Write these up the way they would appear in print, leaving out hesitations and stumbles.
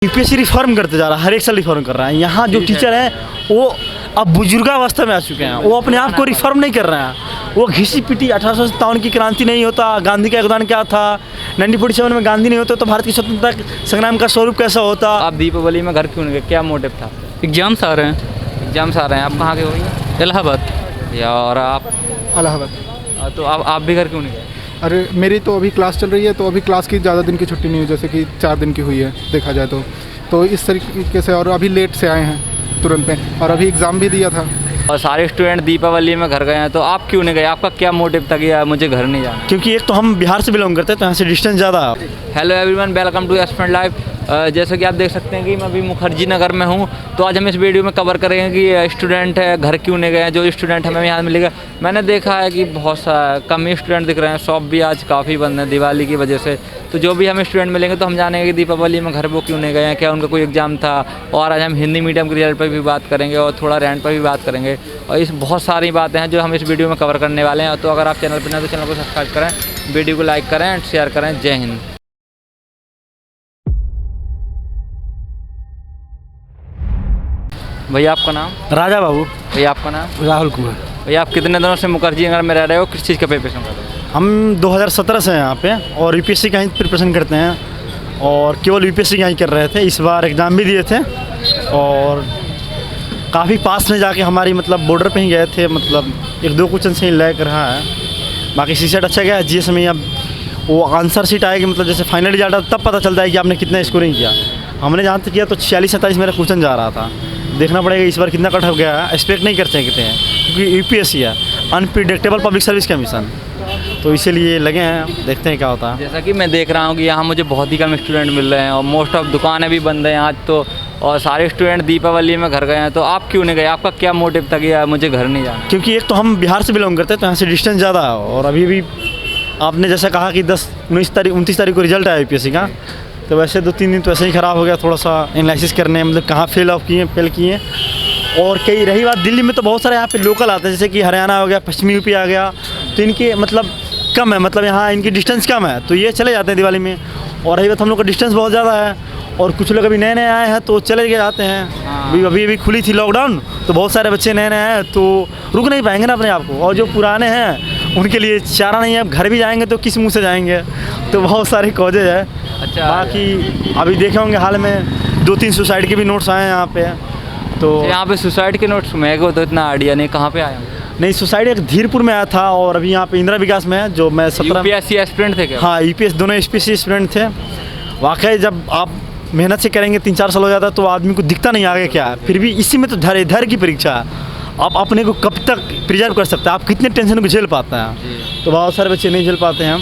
UPSC reform करते जा रहा है, हर एक साल रिफॉर्म कर रहा है। यहाँ जो टीचर हैं वो अब बुजुर्गावस्था में आ चुके हैं, वो अपने आप को रिफॉर्म नहीं कर रहे हैं। वो घिसी पिटी 1857 की क्रांति नहीं होता, गांधी का योगदान क्या था, 1947 में गांधी नहीं होता तो भारत की स्वतंत्रता संग्राम का स्वरूप कैसा होता। आप दीपावली में घर क्यों नहीं गए, क्या मोटिव था? एग्जाम्स आ रहे हैं। एग्जाम्स आ रहे हैं, आप कहाँ के हो भैया? इलाहाबाद। या और आप? इलाहाबाद। तो आप भी घर क्यों नहीं गए? अरे मेरी तो अभी क्लास चल रही है, तो अभी क्लास की ज़्यादा दिन की छुट्टी नहीं हुई, जैसे कि 4 दिन की हुई है देखा जाए तो इस तरीके से। और अभी लेट से आए हैं तुरंत में, और अभी एग्ज़ाम भी दिया था। और सारे स्टूडेंट दीपावली में घर गए हैं, तो आप क्यों नहीं गए? आपका क्या मोटिव था कि यार मुझे घर नहीं जाना? क्योंकि एक तो हम बिहार से बिलोंग करते हैं तो यहाँ से डिस्टेंस ज़्यादा है। Hello everyone, welcome to aspirant live. जैसे कि आप देख सकते हैं कि मैं अभी मुखर्जी नगर में हूँ, तो आज हम इस वीडियो में कवर करेंगे कि स्टूडेंट है घर क्यों नहीं गए हैं। जो स्टूडेंट हमें यहाँ मिलेगा, मैंने देखा है कि बहुत कम ही स्टूडेंट दिख रहे हैं, शॉप भी आज काफ़ी बंद है दिवाली की वजह से। तो जो भी हमें स्टूडेंट मिलेंगे तो हम जानेंगे कि दीपावली में घर वो क्यों नहीं गए हैं, क्या उनका कोई एग्जाम था। और आज हम हिंदी मीडियम के रिजल्ट पर भी बात करेंगे और थोड़ा रेंट पर भी बात करेंगे, और इस बहुत सारी बातें हैं जो हम इस वीडियो में कवर करने वाले हैं। तो अगर आप चैनल पर नए तो चैनल को सब्सक्राइब करें, वीडियो को लाइक करें एंड शेयर करें। जय हिंद। भैया आपका नाम? राजा बाबू। भैया आपका नाम? राहुल कुमार। भैया आप कितने दिनों से मुखर्जी नगर में रह रहे हो, किस चीज़ का प्रिपरेशन कर रहे हो? हम 2017 से हैं यहाँ पे और यूपीएससी का ही प्रिपरेशन करते हैं, और केवल यूपीएससी का ही कर रहे थे। इस बार एग्ज़ाम भी दिए थे और काफ़ी पास में जाके हमारी मतलब बॉर्डर पे ही गए थे, मतलब 1-2 क्वेश्चन से ही लैग रहा है। बाकी सीसेट अच्छा गया है। जीएस में अब वो आंसर शीट आएगी, मतलब जैसे फाइनल रिजल्ट आता तब पता चलता है कि आपने कितना स्कोरिंग किया। हमने जहाँ तक किया तो 46-47 मेरा क्वेश्चन जा रहा था। देखना पड़ेगा इस बार कितना कट हो गया है, एक्सपेक्ट नहीं कर सकते हैं क्योंकि यूपीएससी है, अनप्रिडिक्टेबल पब्लिक सर्विस कमीशन, तो इसीलिए लगे हैं, देखते हैं क्या होता है। जैसा कि मैं देख रहा हूँ कि यहाँ मुझे बहुत ही कम स्टूडेंट मिल रहे हैं और मोस्ट ऑफ दुकानें भी बंद हैं आज तो, और सारे स्टूडेंट दीपावली में घर गए हैं। तो आप क्यों नहीं गए? आपका क्या मोटिव था कि यार मुझे घर नहीं जाना? क्योंकि एक तो हम बिहार से बिलोंग करते हैं तो यहाँ से डिस्टेंस ज़्यादा है, और अभी भी आपने जैसा कहा कि 29 तारीख को रिजल्ट आया यूपीएससी का, तो वैसे 2-3 दिन तो ऐसे ही ख़राब हो गया, थोड़ा सा एनालिसिस करने, मतलब कहाँ फेल किए। और कई रही बात दिल्ली में, तो बहुत सारे यहाँ पे लोकल आते हैं, जैसे कि हरियाणा हो गया, पश्चिमी यूपी आ गया, तो इनके मतलब कम है, मतलब यहाँ इनकी डिस्टेंस कम है, तो ये चले जाते हैं दिवाली में। और रही बात हम लोग का डिस्टेंस बहुत ज़्यादा है, और कुछ लोग अभी नए नए आए हैं तो चले गए जाते हैं। अभी खुली थी लॉकडाउन, तो बहुत सारे बच्चे नए नए आए तो रुक नहीं पाएंगे ना अपने आप को, और जो पुराने हैं उनके लिए चारा नहीं है। अब घर भी जाएंगे तो किस मुँह से जाएंगे, तो बहुत सारे कॉजेज है। अच्छा, बाकी अभी देखे होंगे हाल में 2-3 सुसाइड के भी नोट्स आए हैं यहाँ पे, तो यहाँ पे सुसाइड के नोट्स में को तो इतना आइडिया नहीं, कहाँ पे आया? नहीं, सुसाइड एक धीरपुर में आया था, और अभी यहाँ पे इंदिरा विकास में है, जो मैं 17 यूपीएससी एस्पिरेंट थे क्या? हाँ, यूपीएस दोनों एसपीएससी एस्पिरेंट थे। वाकई जब आप मेहनत से करेंगे 3-4 साल हो जाता है तो आदमी को दिखता नहीं आगे क्या है, फिर भी इसी में तो धैर्य की परीक्षा है। आप अपने को कब तक प्रिजर्व कर सकते हैं, आप कितने टेंशन को झेल पाते हैं। तो बहुत सारे बच्चे नहीं झेल पाते हैं।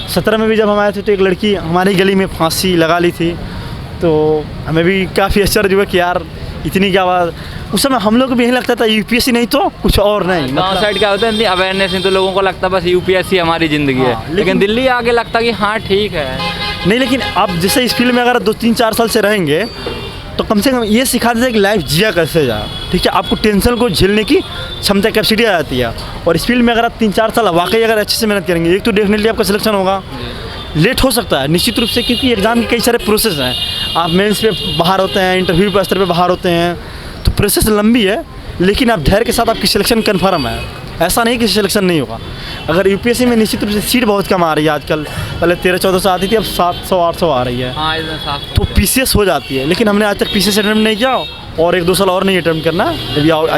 17 में भी जब हम आए थे तो एक लड़की हमारी गली में फांसी लगा ली थी, तो हमें भी काफ़ी आश्चर्य हुआ कि यार इतनी क्या बात। उस समय हम लोग को भी यही लगता था यूपीएससी नहीं तो कुछ और नहीं। गाँव साइड क्या होता है, अवेयरनेस नहीं, तो लोगों को लगता बस यूपीएससी हमारी ज़िंदगी है। लेकिन दिल्ली आके लगता कि हाँ ठीक है। नहीं, लेकिन आप जैसे इस फील्ड में अगर 2-3-4 साल से रहेंगे तो कम से कम ये सिखा देते हैं कि लाइफ जिया कैसे जाए, ठीक है। आपको टेंशन को झेलने की क्षमता, कैपेसिटी आ जाती है। और इस फील्ड में अगर आप 3-4 साल वाकई अगर अच्छे से मेहनत करेंगे, एक तो डेफिनेटली आपका सिलेक्शन होगा। लेट हो सकता है निश्चित रूप से, क्योंकि एग्ज़ाम के कई सारे प्रोसेस हैं। आप मेंस पे बाहर होते हैं, इंटरव्यू पे स्तर पे बाहर होते हैं, तो प्रोसेस लंबी है, लेकिन आप धैर्य के साथ आपकी सिलेक्शन कन्फर्म है। ऐसा नहीं कि सिलेक्शन नहीं होगा। अगर यूपीएससी में निश्चित रूप से सीट बहुत कम आ रही है आजकल, पहले 1300-1400 आती थी, अब 700-800 आ रही है, तो पीसीएस हो जाती है। लेकिन हमने आज तक पीसीएस अटेम्प्ट नहीं किया, और 1-2 साल और नहीं अटेम्प्ट करना।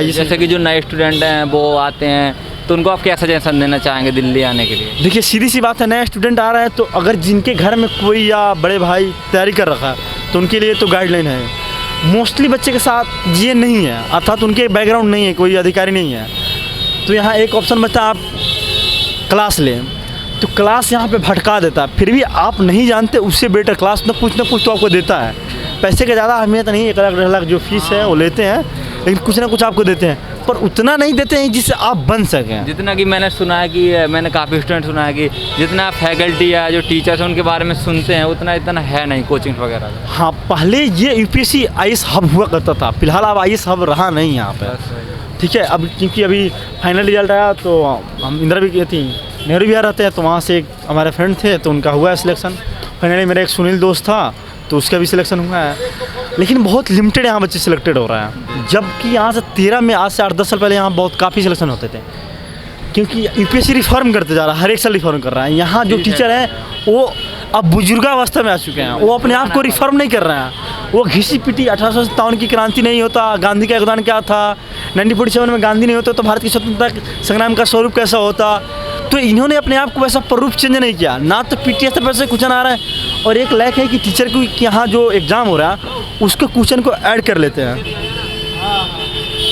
जैसे कि जो नए स्टूडेंट हैं वो आते हैं, तो उनको आप क्या सजेशन देना चाहेंगे दिल्ली आने के लिए? देखिए, सीधी सी बात है, नए स्टूडेंट आ रहे हैं तो अगर जिनके घर में कोई या बड़े भाई तैयारी कर रखा है तो उनके लिए तो गाइडलाइन है। मोस्टली बच्चे के साथ ये नहीं है, अर्थात उनके बैकग्राउंड नहीं है, कोई अधिकारी नहीं है, तो यहाँ एक ऑप्शन बचता है, आप क्लास लें, तो क्लास यहाँ पे भटका देता है। फिर भी आप नहीं जानते, उससे बेटर क्लास ना कुछ तो आपको देता है। पैसे का ज़्यादा अहमियत नहीं, 1-1.5 लाख जो फीस है वो लेते हैं, लेकिन कुछ ना कुछ आपको देते हैं, पर उतना नहीं देते हैं जिससे आप बन सकें। जितना कि मैंने सुना है कि मैंने काफ़ी स्टूडेंट सुना है कि जितना फैकल्टी है, जो टीचर्स हैं, उनके बारे में सुनते हैं, उतना इतना है नहीं कोचिंग वगैरह। हाँ, पहले ये यूपीएससी आईएएस हब हुआ करता था, फिलहाल अब आईएएस हब रहा नहीं यहाँ पे, ठीक है। अब क्योंकि अभी फाइनल रिजल्ट आया तो हम इंदिरा भी थी, नेहरू बिहार रहते हैं, तो वहाँ से एक हमारे फ्रेंड थे तो उनका हुआ है सिलेक्शन। फाइनली मेरा एक सुनील दोस्त था तो उसका भी सिलेक्शन हुआ है। लेकिन बहुत लिमिटेड यहाँ बच्चे सिलेक्टेड हो रहे हैं, जबकि यहाँ से 13 में आज से 8-10 साल पहले यहाँ बहुत काफ़ी सिलेक्शन होते थे, क्योंकि यूपीएससी रिफॉर्म करते जा रहा है, हर एक साल रिफॉर्म कर रहा है। यहाँ जो टीचर हैं वो अब बुजुर्गावस्था में आ चुके हैं, वो अपने आप को रिफॉर्म नहीं कर रहे हैं, वो घिसी पिटी 1857 की क्रांति नहीं होता, गांधी का योगदान क्या था, 1947 में गांधी नहीं होता तो भारत की स्वतंत्रता संग्राम का स्वरूप कैसा होता। तो इन्होंने अपने आप को वैसा प्ररूप चेंज नहीं किया, ना तो पीटीएस पर से क्वेश्चन आ रहा है, और एक लायक है कि टीचर को यहाँ जो एग्ज़ाम हो रहा है उसके क्वेश्चन को ऐड कर लेते हैं,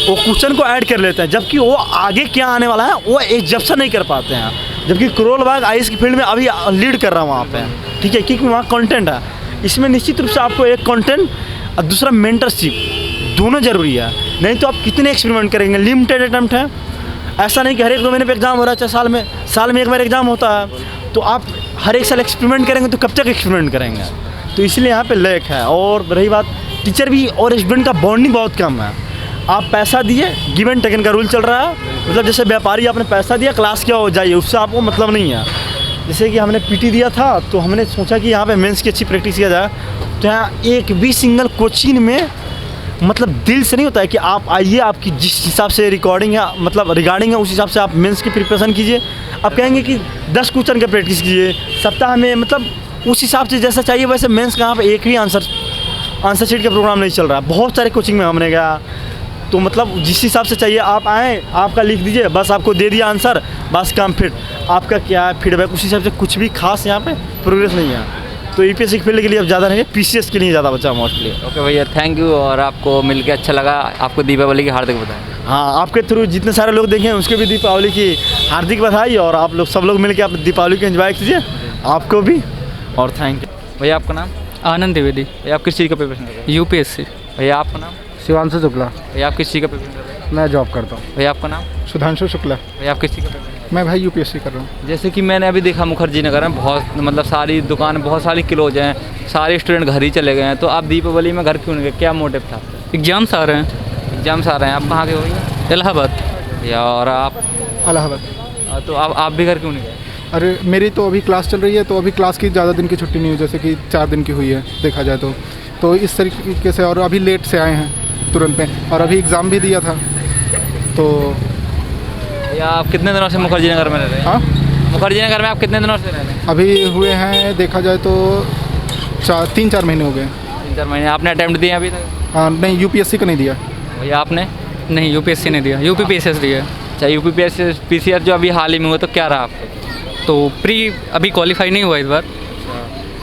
वो क्वेश्चन को ऐड कर लेते हैं, जबकि वो आगे क्या आने वाला है वो एग्जप्शन नहीं कर पाते हैं। जबकि करोल बाग आईएएस की फील्ड में अभी लीड कर रहा है वहाँ पे, ठीक है, क्योंकि वहाँ कंटेंट है। इसमें निश्चित रूप से आपको एक कंटेंट और दूसरा मेंटरशिप दोनों ज़रूरी है, नहीं तो आप कितने एक्सपेरिमेंट करेंगे। लिमिटेड अटैम्प्ट है, ऐसा नहीं कि हर एक 2 महीने पे एग्ज़ाम हो रहा है, चाहे साल में एक बार एग्ज़ाम होता है, तो आप हर एक साल एक्सपेरिमेंट करेंगे तो कब तक एक्सपेरिमेंट करेंगे। तो इसलिए यहाँ पे लैक है। और रही बात टीचर भी और स्टूडेंट का बॉन्डिंग बहुत कम है। आप पैसा दिए, गिव एंड टेकन का रूल चल रहा है, मतलब जैसे व्यापारी आपने पैसा दिया क्लास क्या हो जाइए, उससे आपको मतलब नहीं है। जैसे कि हमने पीटी दिया था तो हमने सोचा कि यहाँ पे मेंस की अच्छी प्रैक्टिस किया जाए, तो यहाँ एक भी सिंगल कोचिंग में मतलब दिल से नहीं होता है कि आप आइए, आपकी जिस हिसाब से रिकॉर्डिंग है मतलब रिगार्डिंग है उस हिसाब से आप मेंस की प्रिपरेशन कीजिए। आप कहेंगे कि 10 क्वेश्चन का प्रैक्टिस कीजिए सप्ताह में, मतलब उस हिसाब से जैसा चाहिए वैसे मेंस का यहाँ पे एक भी आंसर शीट का प्रोग्राम नहीं चल रहा है। बहुत सारे कोचिंग में हमने गया, तो मतलब जिस हिसाब से चाहिए आप आएँ, आपका लिख दीजिए, बस आपको दे दिया आंसर, बस काम फिट। आपका क्या है फीडबैक, उस हिसाब से कुछ भी खास यहाँ पे प्रोग्रेस नहीं है। तो यूपीएससी फील्ड के लिए अब ज़्यादा नहीं है, पीसीएस के लिए ज़्यादा बचा मोस्टली। ओके भैया, थैंक यू, और आपको मिलके अच्छा लगा। आपको दीपावली की हार्दिक बधाई। हाँ, आपके थ्रू जितने सारे लोग देखें उसके भी दीपावली की हार्दिक बधाई, और आप लोग सब लोग मिलकर आप दीपावली को एंजॉय कीजिए, आपको भी, और थैंक यू। भैया आपका नाम? आनंद द्विवेदी, भैया आप किस चीज़ का प्रिपरेशन कर रहे हैं? यूपीएससी। भैया आपका नाम? शिवांशु शुक्ला। भैया आप किस चीज़ का प्रिपरेशन कर रहे हैं? मैं जॉब करता हूँ। भैया आपका नाम? सुधांशु शुक्ला। भैया आप किस चीज़ का प्रिपरेशन? मैं भाई यूपीएससी कर रहा हूँ। जैसे कि मैंने अभी देखा मुखर्जी नगर में बहुत मतलब सारी दुकान, बहुत सारी क्लोज हैं, सारे स्टूडेंट घर ही चले गए हैं, तो आप दीपावली में घर क्यों नहीं गए, क्या मोटिव था? एग्ज़ाम्स आ रहे हैं। एग्जाम्स आ रहे हैं, आप कहाँ के हो भैया? इलाहाबाद। या और आप? इलाहाबाद। तो आप भी घर क्यों नहीं गए? अरे मेरी तो अभी क्लास चल रही है, तो अभी क्लास की ज़्यादा दिन की छुट्टी नहीं हुई, जैसे कि 4 दिन की हुई है देखा जाए तो इस तरीके से, और अभी लेट से आए हैं तुरंत में, और अभी एग्ज़ाम भी दिया था। तो या आप कितने दिनों से मुखर्जी नगर में रह रहे हैं? हाँ, मुखर्जी नगर में आप कितने दिनों से रह रहे हैं? अभी हुए हैं देखा जाए तो 3-4 महीने हो गए। 3-4 महीने। आपने अटैम्प्ट दिए अभी तक? हाँ, नहीं यूपीएससी का नहीं दिया। भैया आपने? नहीं, यूपीएससी नहीं दिया, यूपीपीएसएस दिया है। अच्छा, यूपीपीसीआर जो अभी हाल ही में हुआ, तो क्या रहा आपको? तो प्री अभी क्वालिफाई नहीं हुआ इस बार।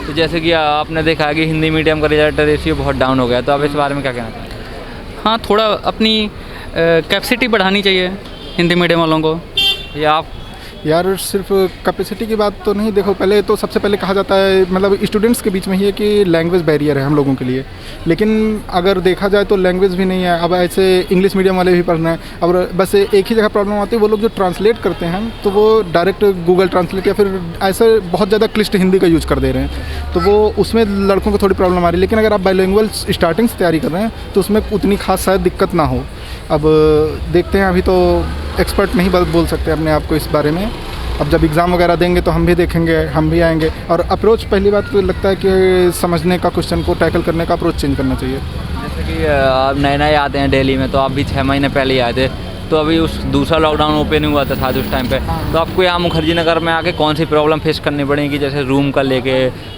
तो जैसे कि आपने देखा है कि हिंदी मीडियम का रिजल्ट रेशियो बहुत डाउन हो गया, तो आप इस बारे में क्या कहना चाहते हैं? हाँ, थोड़ा अपनी कैपेसिटी बढ़ानी चाहिए हिंदी मीडियम वालों को। या आप? यार सिर्फ कैपेसिटी की बात तो नहीं, देखो पहले तो सबसे पहले कहा जाता है मतलब स्टूडेंट्स के बीच में ही है कि लैंग्वेज बैरियर है हम लोगों के लिए, लेकिन अगर देखा जाए तो लैंग्वेज भी नहीं है। अब ऐसे इंग्लिश मीडियम वाले भी पढ़ना है, अब बस एक ही जगह प्रॉब्लम आती है, वो लोग जो ट्रांसलेट करते हैं तो वो डायरेक्ट गूगल ट्रांसलेट या फिर ऐसे बहुत ज़्यादा क्लिष्ट हिंदी का यूज़ कर दे रहे हैं, तो वो उसमें लड़कों को थोड़ी प्रॉब्लम आ रही है। लेकिन अगर आप बाइलिंगुअल स्टार्टिंग से तैयारी कर रहे हैं तो उसमें उतनी खास शायद दिक्कत ना हो। अब देखते हैं, अभी तो एक्सपर्ट नहीं बोल सकते अपने आप को इस बारे में। अब जब एग्ज़ाम वगैरह देंगे तो हम भी देखेंगे, हम भी आएंगे। और अप्रोच पहली बात तो लगता है कि समझने का, क्वेश्चन को टैकल करने का अप्रोच चेंज करना चाहिए। जैसे कि आप नए आते हैं दिल्ली में, तो आप भी 6 महीने पहले ही आए थे, तो अभी उस दूसरा लॉकडाउन ओपन हुआ था शायद उस टाइम पे, तो आपको यहाँ मुखर्जी नगर में आके कौन सी प्रॉब्लम फेस करनी पड़ेगी? जैसे रूम का लेके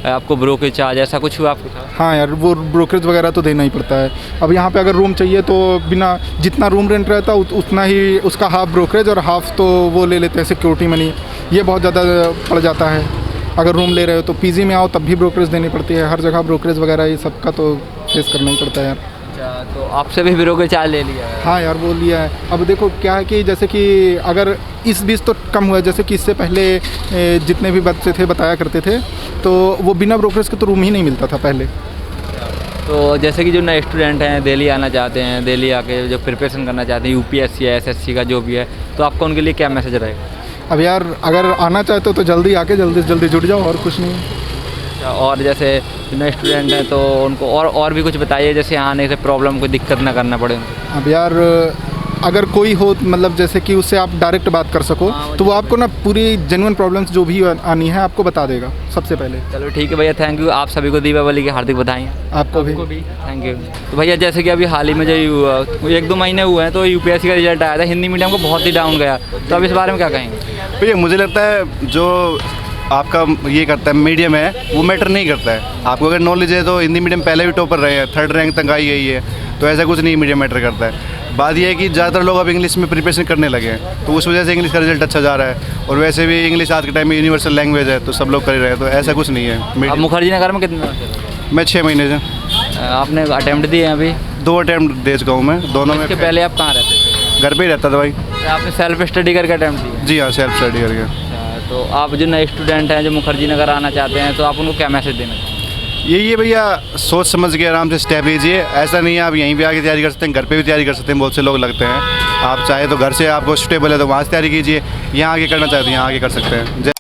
आपको ब्रोकरेज चार्ज ऐसा कुछ हुआ आपको? हाँ यार, वो ब्रोकरेज वगैरह तो देना ही पड़ता है। अब यहाँ पे अगर रूम चाहिए तो बिना, जितना रूम रेंट रहता है उतना ही उसका हाफ ब्रोकरेज और हाफ तो वो ले लेते हैं सिक्योरिटी मनी। ये बहुत ज़्यादा पड़ जाता है। अगर रूम ले रहे हो तो पीजी में आओ तब भी ब्रोकरेज देनी पड़ती है, हर जगह ब्रोकरेज वगैरह ये सब का तो फेस करना ही पड़ता है यार। अच्छा, तो आपसे भी ब्रोकरेज चार्ज ले लिया है? हाँ यार, वो लिया है। अब देखो क्या है कि जैसे कि अगर इस बीच तो कम हुआ है, जैसे कि इससे पहले जितने भी बच्चे थे बताया करते थे तो वो बिना ब्रोकरेज के तो रूम ही नहीं मिलता था पहले। तो जैसे कि जो नए स्टूडेंट हैं दिल्ली आना चाहते हैं, दिल्ली आके जो प्रिपरेशन करना चाहते हैं यूपीएससी या एसएससी का जो भी है, तो आपका उनके लिए क्या मैसेज रहेगा? अब यार अगर आना चाहते हो तो जल्दी आके जल्दी से जल्दी जुड़ जाओ, और कुछ नहीं। और जैसे नए स्टूडेंट हैं तो उनको और भी कुछ बताइए, जैसे यहाँ आने से प्रॉब्लम कोई दिक्कत ना करना पड़े। अब यार अगर कोई हो मतलब जैसे कि उससे आप डायरेक्ट बात कर सको, तो वो आपको ना पूरी जेन्युइन प्रॉब्लम्स जो भी आनी है आपको बता देगा सबसे पहले। चलो ठीक है भैया, थैंक यू। आप सभी को दीपावली की हार्दिक बधाई। आपको भी। Thank you. तो भैया जैसे कि अभी हाल ही में जो 1-2 महीने हुए हैं तो यूपीएससी का रिजल्ट आया था, हिंदी मीडियम को बहुत ही डाउन गया, तो अब इस बारे में क्या कहेंगे? भैया मुझे लगता है जो आपका ये करता है मीडियम है वो मैटर नहीं करता है। आपको अगर नॉलेज है तो हिंदी मीडियम पहले भी टॉपर रहे हैं, 3rd रैंक तक आई गई है, तो ऐसा कुछ नहीं मीडियम मैटर करता है। बात यह है कि ज़्यादातर लोग अब इंग्लिश में प्रिपरेशन करने लगे हैं, तो उस वजह से इंग्लिश का रिजल्ट अच्छा जा रहा है, और वैसे भी इंग्लिश आज के टाइम में यूनिवर्सल लैंग्वेज है, तो सब लोग कर रहे हैं, तो ऐसा कुछ नहीं है। अब मुखर्जी नगर में कितने वर्ष से? मैं 6 महीने से। आपने अटैम्प्ट दिए हैं अभी? 2 अटैम्प्ट दे चुका हूँ मैं, दोनों में। इसके पहले आप कहाँ रहते थे? घर पे ही रहता था भाई। आपने सेल्फ स्टडी करके अटैम्प्ट दिया? जी हाँ, सेल्फ स्टडी करके। तो आप जो नए स्टूडेंट हैं जो मुखर्जी नगर आना चाहते हैं, तो आप उनको क्या मैसेज देना चाहेंगे? यही है भैया, सोच समझ के आराम से स्टेप लीजिए। ऐसा नहीं है आप यहीं पे आके तैयारी कर सकते हैं, घर पे भी तैयारी कर सकते हैं, बहुत से लोग लगते हैं। आप चाहे तो घर से आपको स्टेबल है तो वहाँ से तैयारी कीजिए, यहाँ आके करना चाहते हैं यहाँ आके कर सकते हैं।